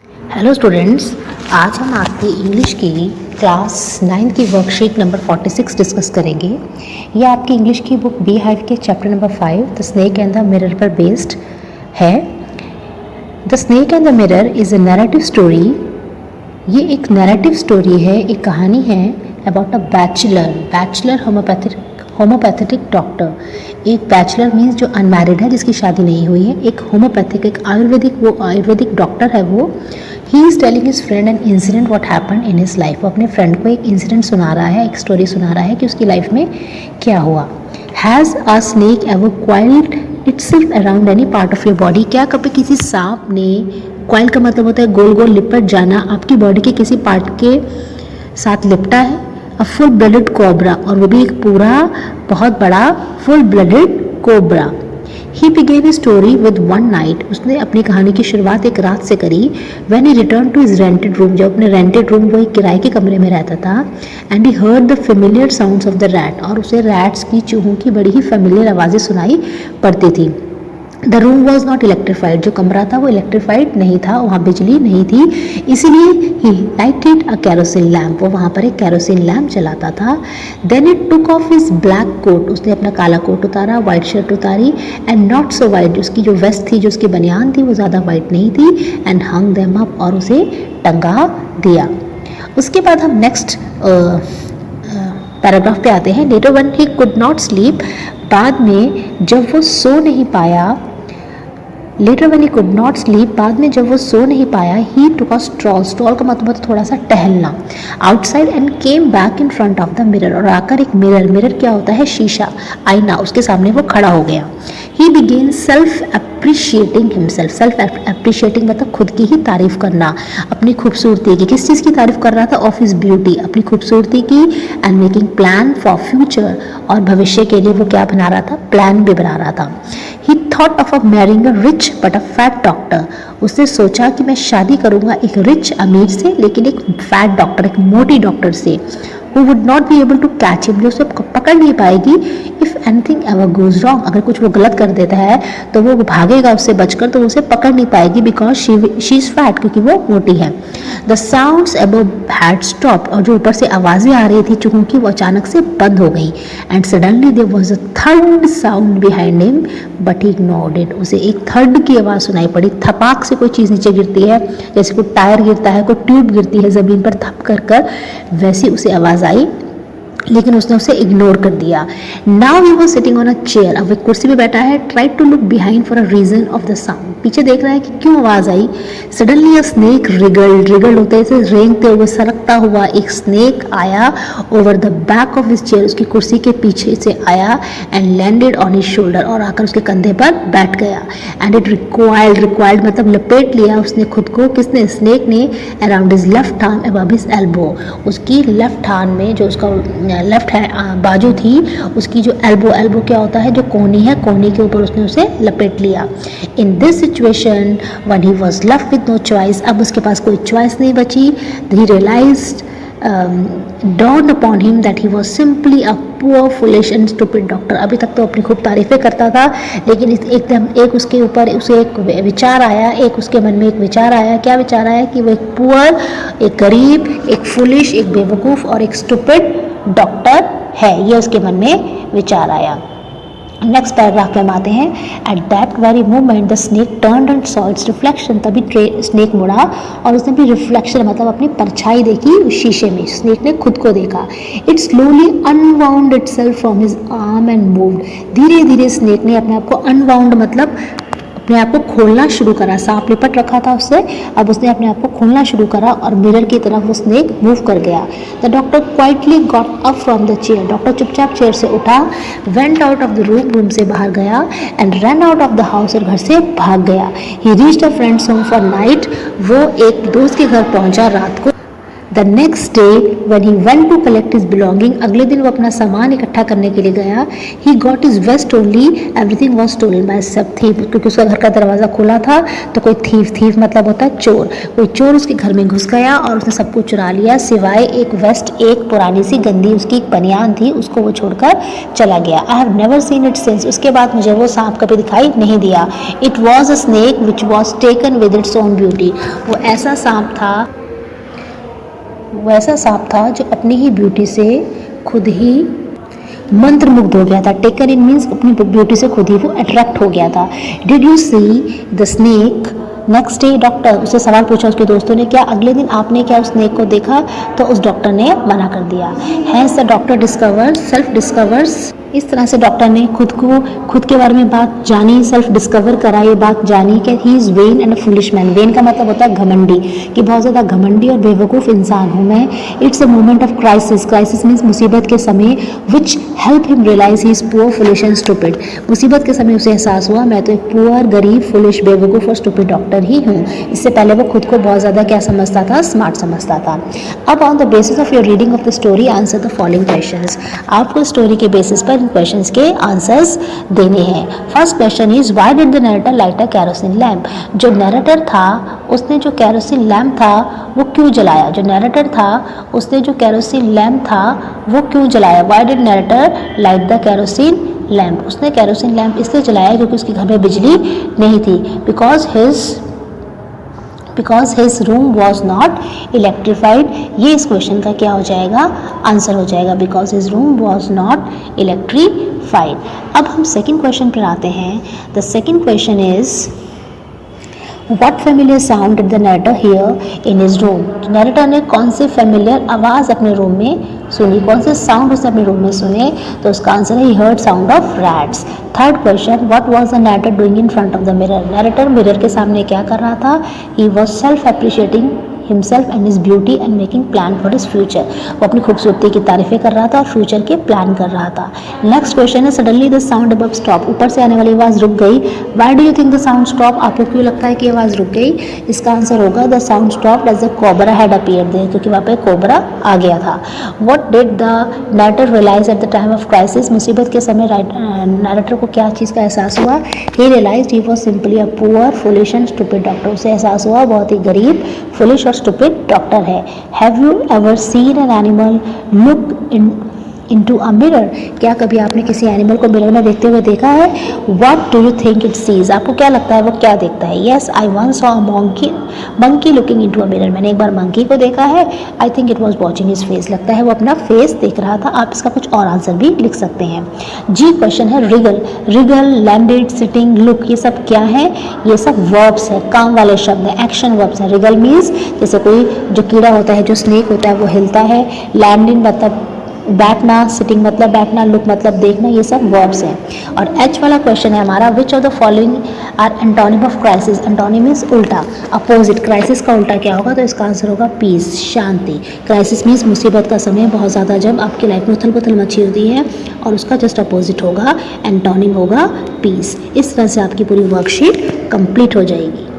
Hello students, आज हम आपकी इंग्लिश की क्लास 9 की वर्कशीट नंबर 46 डिस्कस करेंगे। ये आपकी इंग्लिश की बुक बी हाइव के chapter number 5 the snake and the mirror पर बेस्ड है। The snake and the mirror is a narrative story. ये एक नैरेटिव स्टोरी है, एक कहानी है about a bachelor homeopathic doctor. एक बैचलर मीन्स जो अनमैरिड है, जिसकी शादी नहीं हुई है, एक होम्योपैथिक, एक आयुर्वेदिक डॉक्टर है वो। He is telling his friend an incident what happen in his life. वो अपने फ्रेंड को एक इंसिडेंट सुना रहा है, एक स्टोरी सुना रहा है कि उसकी लाइफ में क्या हुआ। Has a snake ever coiled itself around any part of your body. क्या कभी किसी सांप ने, क्वाइल का मतलब होता है गोल गोल लिपट जाना, आपकी बॉडी के किसी पार्ट के साथ लिपटा है। अ फुल ब्लडेड कोबरा, और वो भी एक पूरा बहुत बड़ा full blooded cobra. He began story with one night. उसने अपनी कहानी की शुरुआत एक रात से करी। When he return to his rented room, जब अपने रेंटेड रूम, वो एक किराए के कमरे में रहता था। And he heard the familiar sounds of the rat, और उसे रैट्स की, चूहों की बड़ी ही फेमिलियर आवाज़ें सुनाई पड़ती थी। The room was not electrified, जो कमरा था वो इलेक्ट्रीफाइड नहीं था, वहाँ बिजली नहीं थी, इसीलिए he lighted a kerosene lamp. वो वहाँ पर एक कैरोसिन लैम्प जलाता था। Then it took off his black coat, उसने अपना काला कोट उतारा, वाइट शर्ट उतारी, एंड नॉट सो वाइट, उसकी जो वेस्ट थी, जो उसकी बनियान थी, वो ज़्यादा वाइट नहीं थी, एंड हंग देम अप, और उसे टंगा दिया। उसके बाद हम नेक्स्ट पैराग्राफ पे आते हैं। Later one he could not sleep, बाद में जब वो सो नहीं पाया, later one he could not sleep, बाद में जब वो सो नहीं पाया, ही टुक अ स्ट्रॉल, स्ट्रॉल का मतलब थोड़ा सा टहलना, outside, and came back in front of the mirror, और आकर एक मिरर क्या होता है, शीशा, आईना, उसके सामने वो खड़ा हो गया। ही begin self appreciating himself. Self appreciating मतलब खुद की ही तारीफ करना, अपनी खूबसूरती की। किस चीज़ की तारीफ कर रहा था? ऑफ हिज ब्यूटी, अपनी खूबसूरती की। And making plan for future, और भविष्य के लिए वो क्या बना रहा था? प्लान भी बना रहा था। ही thought of marrying a rich but a fat doctor. उसने सोचा कि मैं शादी करूंगा एक रिच अमीर से, लेकिन एक फैट डॉक्टर, एक मोटी डॉक्टर से। who would not be able to catch him, जो उसे पकड़ नहीं पाएगी। if anything ever goes wrong, अगर कुछ वो गलत कर देता है तो वो भागेगा उससे बचकर, तो उसे पकड़ नहीं पाएगी, because she is fat, क्योंकि वो मोटी है। the sounds above had stopped, और जो ऊपर से आवाज़ें आ रही थी चूहों की, वो अचानक से बंद हो गई। and suddenly there was a third sound behind him but he ignored it। उसे एक थर्ड की आवाज़ सुनाई पड़ी। थपाक से कोई चीज़ नीचे गिरती है, जैसे कोई टायर गिरता है, कोई ट्यूब गिरती है ज़मीन पर थप कर, वैसी उसे आवाज़ आई, लेकिन उसने उसे इग्नोर कर दिया। Now he was sitting on a chair, अब एक कुर्सी पे बैठा है। Try to look behind for a reason of the sound, पीछे देख रहा है कि क्यों आवाज़ आई। सडनली अ स्नेक रिगल्ड होते हैं, रेंगते हुए, सरकता हुआ एक स्नेक आया over the back of his chair, उसकी कुर्सी के पीछे से आया, and landed on his shoulder, और आकर उसके कंधे पर बैठ गया। एंड इट रिक्वायर्ड मतलब लपेट लिया उसने खुद को, किसने? स्नेक ने, around his left arm above his elbow, उसकी लेफ्ट हैंड में, जो उसका लेफ्ट है बाजू थी, उसकी जो एल्बो क्या होता है? जो कोहनी है, कोहनी के ऊपर उसने उसे लपेट लिया। In this situation when he was left with no choice, अब उसके पास कोई चॉइस नहीं बची। He realised dawned upon him that he was simply a poor foolish and stupid doctor। अभी तक तो अपनी खूब तारीफें करता था, लेकिन एकदम एक उसके ऊपर उसे एक विचार आया, एक उसके मन में एक विचार आया। क्या विचार आया? कि वो एक पुअर, एक गरीब, एक फुलिश, एक बेवकूफ़ और एक स्टूपिड डॉक्टर है, ये उसके मन में विचार आया। नेक्स्ट पैराग्राफ पे हम आते हैं। At that very moment the snake turned and saw it's reflection, तभी स्नेक मुड़ा और उसने भी रिफ्लेक्शन मतलब अपनी परछाई देखी उस शीशे में। स्नेक ने खुद को देखा। It slowly unwound itself from his arm and moved, धीरे धीरे स्नेक ने अपने आप को अनवाउंड मतलब अपने आप को खोलना शुरू करा। सांप लिपट रखा था उससे, अब उसने अपने आप को खोलना शुरू करा और मिरर की तरफ वो स्नेक मूव कर गया। The doctor quietly got up from the chair, doctor चुपचाप चेयर से उठा। Went out of the room से बाहर गया। And run out of the house, और घर से भाग गया। ही reached a friends home for night, वो एक दोस्त के घर पहुंचा रात को। The next day when he went to collect his belonging, अगले दिन वो अपना सामान इकट्ठा करने के लिए गया, he got his vest only, everything was stolen by some thief, क्योंकि उसका घर का दरवाज़ा खुला था तो कोई थीफ मतलब होता है चोर, कोई चोर उसके घर में घुस गया और उसने सब कुछ चुरा लिया सिवाय एक वेस्ट, एक पुरानी सी गंदी उसकी एक बनियान थी, उसको वो छोड़कर चला गया। I have never seen it since, उसके बाद मुझे वो सांप कभी दिखाई नहीं दिया। It was a snake which was taken with its own beauty, वो ऐसा सांप था जो अपनी ही ब्यूटी से खुद ही मंत्रमुग्ध हो गया था। टेकन इन मीन्स अपनी ब्यूटी से खुद ही वो अट्रैक्ट हो गया था। Did you see the snake next day doctor, उससे सवाल पूछा उसके दोस्तों ने, क्या अगले दिन आपने क्या उस स्नेक को देखा? तो उस डॉक्टर ने मना कर दिया। Hence the doctor discovers, self discovers, इस तरह से डॉक्टर ने खुद के बारे में बात जानी, सेल्फ डिस्कवर करा, ये बात जानी कि he is when and a foolish man. When का मतलब होता है घमंडी, कि बहुत ज़्यादा घमंडी और बेवकूफ़ इंसान हूँ मैं। It's a moment of crisis, crisis means मुसीबत के समय, which help him realise he is poor foolish and stupid. मुसीबत के समय उसे एहसास हुआ मैं तो एक पुअर, गरीब, फुलिश, बेवकूफ़ और स्टूपिड डॉक्टर ही हूँ। इससे पहले वो खुद को बहुत ज़्यादा क्या समझता था? स्मार्ट समझता था। अब on the basis of your reading of the story answer the following questions. आपको स्टोरी के बेसिस पर इन क्वेश्चंस के आंसर्स देने हैं। First question is why did the narrator light a kerosene lamp? जो नैरेटर था उसने जो कैरोसिन लैम्प था वो क्यों जलाया? जो नैरेटर था उसने जो कैरोसिन लैम्प था वो क्यों जलाया? Why did narrator light the kerosene lamp? उसने कैरोसिन लैम्प इसलिए जलाया क्योंकि उसके घर में बिजली नहीं थी। Because his room was not electrified. ये इस क्वेश्चन का क्या हो जाएगा? आंसर हो जाएगा। Because his room was not electrified. अब हम सेकेंड क्वेश्चन पर आते हैं। The second question is What familiar sound did the narrator hear in his room? Narrator ने कौन से फेमिलियर आवाज़ अपने रूम में सुनी, कौन से साउंड उसने अपने रूम में सुने? तो उसका आंसर है he heard sound of rats. Third question, what was the narrator doing in front of the mirror? Narrator mirror के सामने क्या कर रहा था? He was self appreciating himself and his beauty and making plan for his future. वो अपनी खूबसूरती की तारीफें कर रहा था और फ्यूचर के प्लान कर रहा था। नेक्स्ट क्वेश्चन है suddenly the sound above stop, ऊपर से आने वाली आवाज़ रुक गई। Why do you think the sound stop? आपको क्यों लगता है कि आवाज़ रुक गई? इसका आंसर होगा the sound stop as the cobra had appeared there, क्योंकि वहाँ पे कोबरा आ गया था। What did the narrator realise at the time of crisis? मुसीबत के समय नैरेटर को क्या चीज़ का एहसास हुआ? He realised he was simply a poor, foolish and stupid doctor. उसे एहसास हुआ बहुत ही गरीब, फुलिश और स्टूपिड डॉक्टर है। Have you ever seen an animal look into a mirror? क्या कभी आपने किसी एनिमल को मिरर में देखते हुए देखा है? What do you think it sees? आपको क्या लगता है वो क्या देखता है? Yes, I once saw a monkey looking into a mirror. मैंने एक बार मंकी को देखा है। I think it was watching his face, लगता है वो अपना फेस देख रहा था। आप इसका कुछ और आंसर भी लिख सकते हैं। जी क्वेश्चन है रिगल, लैंडेड, सिटिंग, लुक, ये सब क्या है? ये सब वर्ब्स है, काम वाले शब्द है, एक्शन वर्ब्स है। रिगल मीन्स जैसे कोई जो कीड़ा होता है, जो स्नेक होता है वो हिलता है। लैंडिंग मतलब बैठना, सिटिंग मतलब बैठना, लुक मतलब देखना, ये सब वर्ब्स हैं। और एच वाला क्वेश्चन है हमारा, which of the following are antonym of crisis? Antonym means उल्टा, अपोजिट। क्राइसिस का उल्टा क्या होगा? तो इसका आंसर होगा पीस, शांति। क्राइसिस मीन्स मुसीबत का समय, बहुत ज़्यादा जब आपकी लाइफ में उथल पुथल मची होती है, और उसका जस्ट अपोजिट होगा, एंटोनिम होगा पीस। इस तरह से आपकी पूरी वर्कशीट कंप्लीट हो जाएगी।